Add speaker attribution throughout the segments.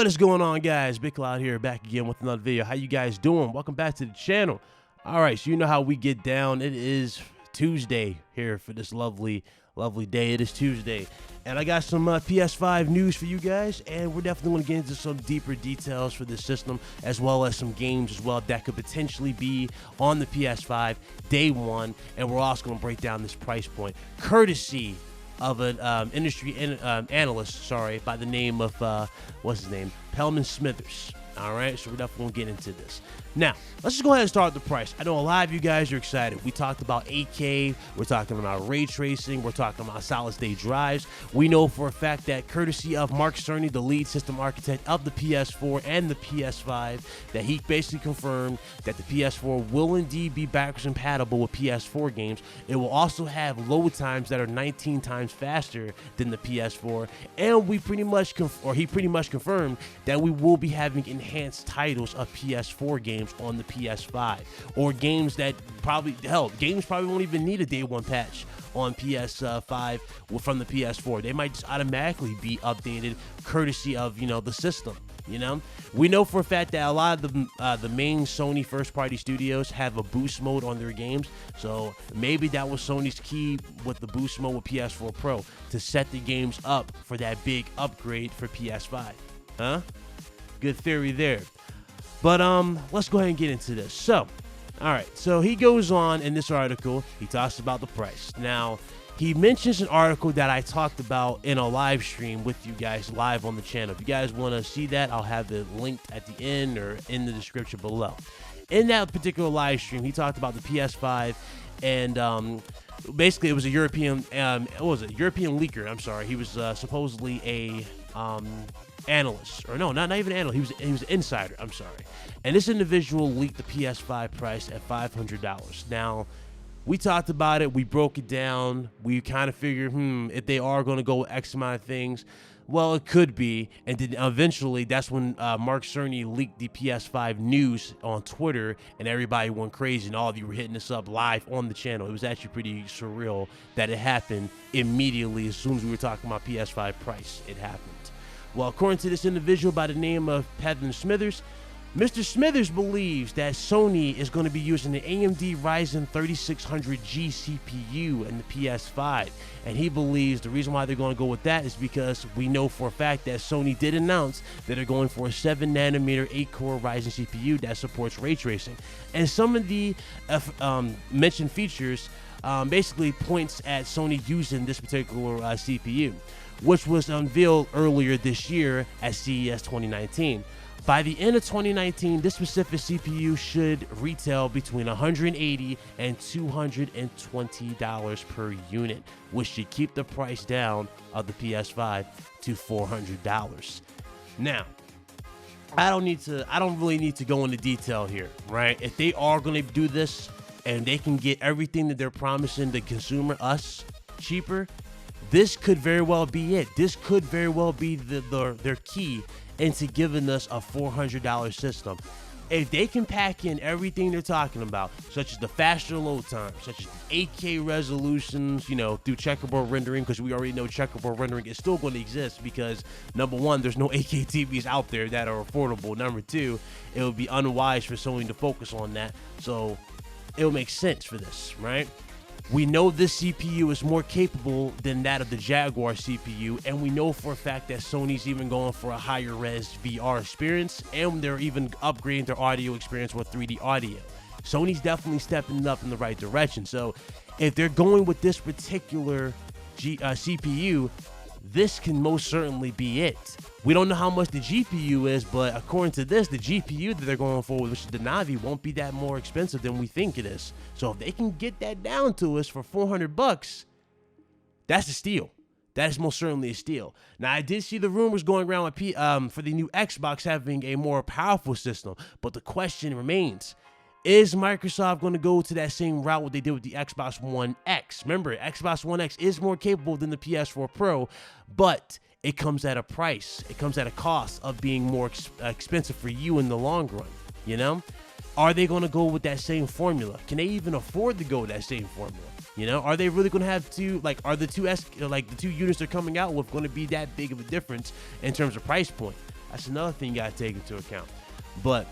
Speaker 1: What is going on, guys? Big Cloud here, back again with another video. How you guys doing? Welcome back to the channel. All right, so you know how we get down. It is Tuesday here for this lovely day. It is Tuesday, and I got some PS5 news for you guys, and we're definitely going to get into some deeper details for this system, as well as some games as well that could potentially be on the PS5 day one, and we're also going to break down this price point, courtesy of an industry analyst, by the name of, what's his name? Pelman Smithers. All right, so we're definitely gonna get into this. Now, let's just go ahead and start with the price. I know a lot of you guys are excited. We talked about 8K, we're talking about ray tracing, we're talking about solid-state drives. We know for a fact that courtesy of Mark Cerny, the lead system architect of the PS4 and the PS5, that he basically confirmed that the PS4 will indeed be backwards compatible with PS4 games. It will also have load times that are 19 times faster than the PS4, and he pretty much confirmed that we will be having enhanced titles of PS4 games on the PS5, or games that games probably won't even need a day one patch on PS5 from the PS4. They might just automatically be updated courtesy of, the system. We know for a fact that a lot of the main Sony first-party studios have a boost mode on their games, so maybe that was Sony's key with the boost mode with PS4 Pro, to set the games up for that big upgrade for PS5. Good theory there. But let's go ahead and get into this. So, all right, so he goes on in this article, he talks about the price. Now, he mentions an article that I talked about in a live stream with you guys live on the channel. If you guys want to see that, I'll have it linked at the end or in the description below. In that particular live stream, he talked about the PS5, and basically it was a European, European leaker, I'm sorry. He was supposedly a analyst, or no, not even an analyst. He was an insider, I'm sorry. And this individual leaked the PS5 price at $500. Now, we talked about it, we broke it down, we kind of figured, if they are going to go with X amount of things, well, it could be. And then eventually, that's when Mark Cerny leaked the PS5 news on Twitter, and everybody went crazy, and all of you were hitting us up live on the channel. It was actually pretty surreal that it happened immediately as soon as we were talking about PS5 price. It happened. Well, according to this individual by the name of Pelman Smithers, Mr. Smithers believes that Sony is going to be using the AMD Ryzen 3600G CPU in the PS5, and he believes the reason why they're going to go with that is because we know for a fact that Sony did announce that they're going for a 7nm 8-core Ryzen CPU that supports ray tracing, and some of the mentioned features basically points at Sony using this particular CPU, which was unveiled earlier this year at CES 2019. By the end of 2019, this specific CPU should retail between $180 and $220 per unit, which should keep the price down of the PS5 to $400. Now, I don't really need to go into detail here, right? If they are going to do this and they can get everything that they're promising the consumer, us, cheaper, this could very well be it. This could very well be their key into giving us a $400 system. If they can pack in everything they're talking about, such as the faster load time, such as 8K resolutions, through checkerboard rendering, because we already know checkerboard rendering is still going to exist because, number one, there's no 8K TVs out there that are affordable. Number two, it would be unwise for Sony to focus on that. So it will make sense for this, right? We know this CPU is more capable than that of the Jaguar CPU, and we know for a fact that Sony's even going for a higher res VR experience, and they're even upgrading their audio experience with 3D audio. Sony's definitely stepping up in the right direction. So if they're going with this particular CPU, this can most certainly be it. We don't know how much the GPU is, but according to this, the GPU that they're going for, which is the Navi, won't be that more expensive than we think it is. So if they can get that down to us for $400, that's a steal. That is most certainly a steal. Now, I did see the rumors going around with for the new Xbox having a more powerful system, but the question remains, is Microsoft going to go to that same route what they did with the Xbox One X? Remember, Xbox One X is more capable than the PS4 Pro, but it comes at a price. It comes at a cost of being more expensive for you in the long run, Are they going to go with that same formula? Can they even afford to go with that same formula? Are they really going to have are the two units they're coming out with going to be that big of a difference in terms of price point? That's another thing you got to take into account. But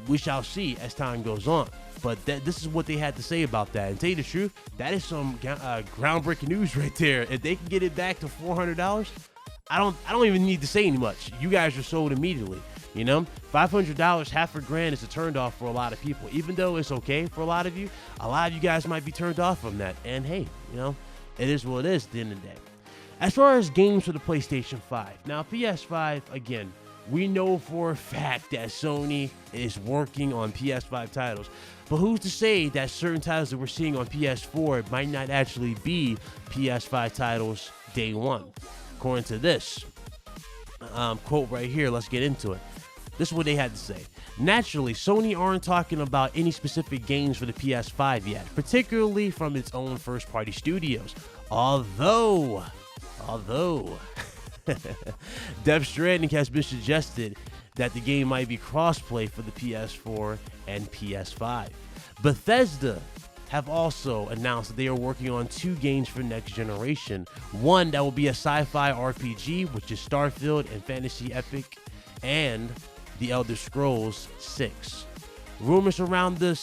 Speaker 1: we shall see as time goes on. But this is what they had to say about that. And to tell you the truth, that is some groundbreaking news right there. If they can get it back to $400, I don't even need to say any much. You guys are sold immediately. You know, $500, half a grand is a turned off for a lot of people. Even though it's okay for a lot of you guys might be turned off from that. And hey, you know, it is what it is at the end of the day. As far as games for the PlayStation 5, now PS5, again, we know for a fact that Sony is working on PS5 titles. But who's to say that certain titles that we're seeing on PS4 might not actually be PS5 titles day one? According to this quote right here, let's get into it. This is what they had to say. Naturally, Sony aren't talking about any specific games for the PS5 yet, particularly from its own first-party studios. Although Death Stranding has been suggested that the game might be crossplay for the PS4 and PS5. Bethesda have also announced that they are working on 2 games for next generation. One that will be a sci-fi RPG, which is Starfield and Fantasy Epic, and The Elder Scrolls 6. Rumors around are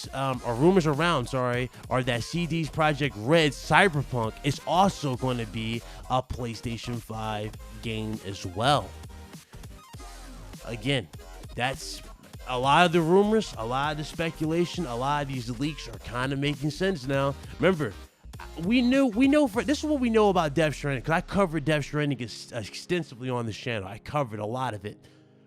Speaker 1: that CD's Project Red Cyberpunk is also going to be a PlayStation 5 game as well. Again, that's a lot of the rumors, a lot of the speculation, a lot of these leaks are kind of making sense now. Remember, we know this is what we know about Death Stranding, because I covered Death Stranding extensively on this channel. I covered a lot of it.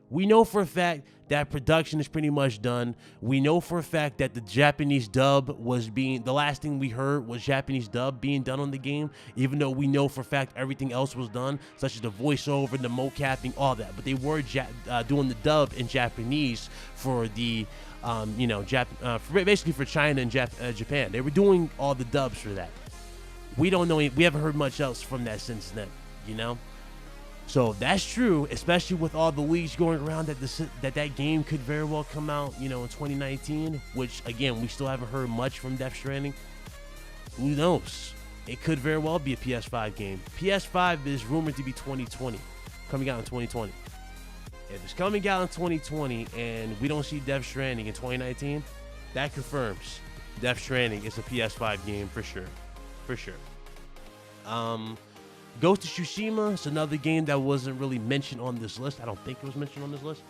Speaker 1: We know for a fact that production is pretty much done. We know for a fact that the Japanese dub the last thing we heard was Japanese dub being done on the game, even though we know for a fact everything else was done, such as the voiceover, the mocapping, all that. But they were doing the dub in Japanese for the, basically for China and Japan. They were doing all the dubs for that. We don't know, we haven't heard much else from that since then, you know? So that's true, especially with all the leaks going around that game could very well come out, you know, in 2019, which, again, we still haven't heard much from Death Stranding. Who knows? It could very well be a PS5 game. PS5 is rumored to be 2020, coming out in 2020. If it's coming out in 2020 and we don't see Death Stranding in 2019, that confirms Death Stranding is a PS5 game for sure. For sure. Ghost of Tsushima is another game that wasn't really mentioned on this list. I don't think it was mentioned on this list,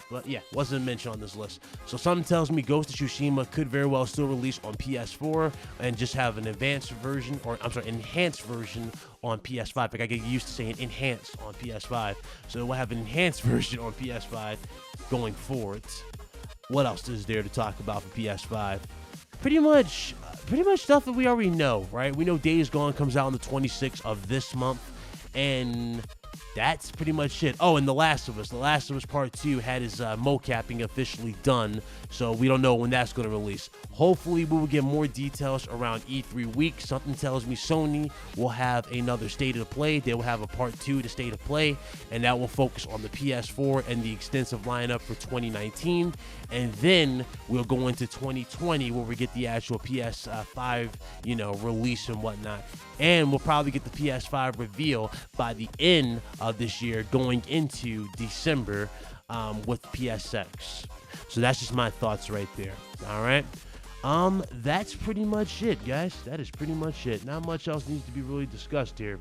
Speaker 1: but yeah, wasn't mentioned on this list. So something tells me Ghost of Tsushima could very well still release on PS4 and just have an enhanced version on PS5. Like I get used to saying enhanced on PS5, so we'll have an enhanced version on PS5 going forward. What else is there to talk about for PS5? Pretty much stuff that we already know, right? We know Days Gone comes out on the 26th of this month, and that's pretty much it. Oh, and The Last of Us Part 2 had his mocapping officially done, so we don't know when that's going to release. Hopefully, we will get more details around E3 week. Something tells me Sony will have another State of Play. They will have a Part 2 to State of Play, and that will focus on the PS4 and the extensive lineup for 2019. And then we'll go into 2020 where we get the actual PS5, release and whatnot. And we'll probably get the PS5 reveal by the end of this year, going into December with PSX. So that's just my thoughts right there. All right. That's pretty much it, guys. That is pretty much it. Not much else needs to be really discussed here.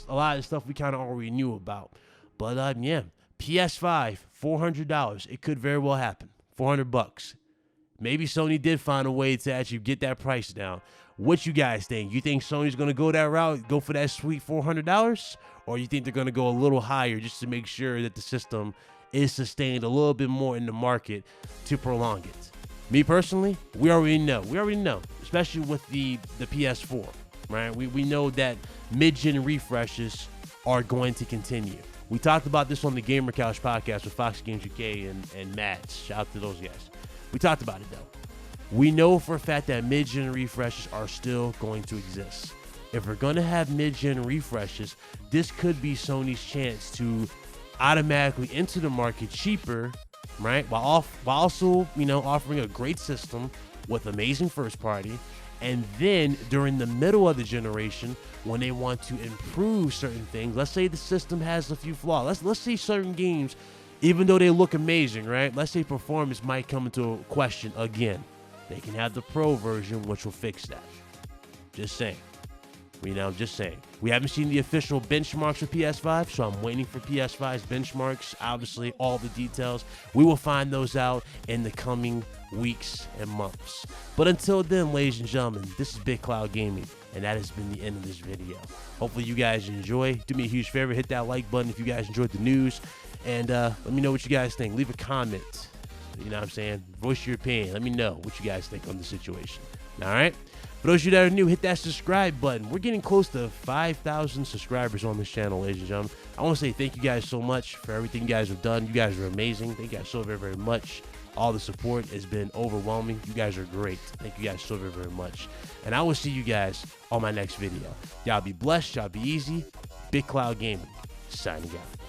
Speaker 1: A lot of stuff we kind of already knew about. But yeah, PS5, $400. It could very well happen. $400. Maybe Sony did find a way to actually get that price down. What you guys think? You think Sony's going to go that route, go for that sweet $400? Or you think they're going to go a little higher just to make sure that the system is sustained a little bit more in the market to prolong it? Me personally, we already know. Especially with the PS4, right? We know that mid-gen refreshes are going to continue. We talked about this on the Gamer Couch podcast with Fox Games UK and Matt. Shout out to those guys. We talked about it, though. We know for a fact that mid-gen refreshes are still going to exist. If we're going to have mid-gen refreshes, this could be Sony's chance to automatically enter the market cheaper, right? While also, offering a great system with amazing first party. And then during the middle of the generation, when they want to improve certain things, let's say the system has a few flaws. Let's say certain games, even though they look amazing, right? Let's say performance might come into question again. They can have the pro version, which will fix that. Just saying. You know, just saying. We haven't seen the official benchmarks for PS5, so I'm waiting for PS5's benchmarks. Obviously, all the details. We will find those out in the coming weeks and months. But until then, ladies and gentlemen, this is Big Cloud Gaming, and that has been the end of this video. Hopefully you guys enjoy. Do me a huge favor, hit that like button if you guys enjoyed the news, and let me know what you guys think. Leave a comment. You know what I'm saying? Voice your opinion. Let me know what you guys think on the situation. All right? For those of you that are new, hit that subscribe button. We're getting close to 5,000 subscribers on this channel, ladies and gentlemen. I want to say thank you guys so much for everything you guys have done. You guys are amazing. Thank you guys so very, very much. All the support has been overwhelming. You guys are great. Thank you guys so very, very much. And I will see you guys on my next video. Y'all be blessed. Y'all be easy. Big Cloud Gaming, signing out.